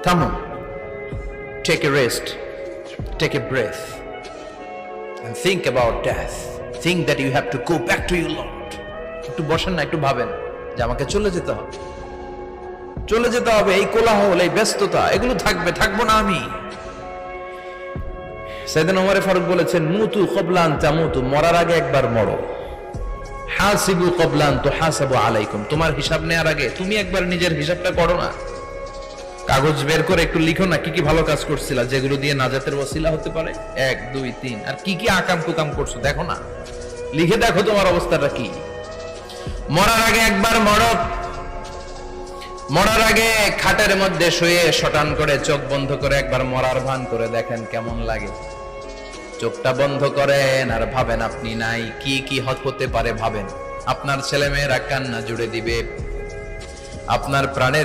থামুন, take a rest, take a breath and think about death. Think that you have to go back to your Lord. একটু বসেন না, একটু ভাবেন যে আমাকে চলে যেতে হবে, চলে যেতে হবে। এই কোলাহল, এই ব্যস্ততা, এগুলো থাকবো না আমি। সাইয়েদনা ওমর ফারুক বলেছেন, মুতু ক্বাবলা আন তামুতু, মরার আগে একবার মরো। হাসিবু ক্বাবলা আন তুহাসাবু আলাইকুম, তোমার হিসাব নেওয়ার আগে তুমি একবার নিজের হিসাবটা করো না। কাগজ বের করে একটু লিখো না কি কি ভালো কাজ করছিলা, যেগুলো দিয়ে নাজাতের ওসিলা হতে পারে। 1 2 3, আর কি কি আকাম কুকাম করছো দেখো না, লিখে দেখো তোমার অবস্থাটা কি। মরার আগে একবার মরো। মরার আগে খাটের মধ্যে শুয়ে শটান করে চোখ বন্ধ করে একবার মরার ভান করে দেখেন কেমন লাগে। চোখটা বন্ধ করেন আর ভাবেন আপনি নাই, কি কি হতে পারে ভাবেন। আপনার ছেলে মেয়েরা কান্না জুড়ে দিবে, আপনার প্রাণের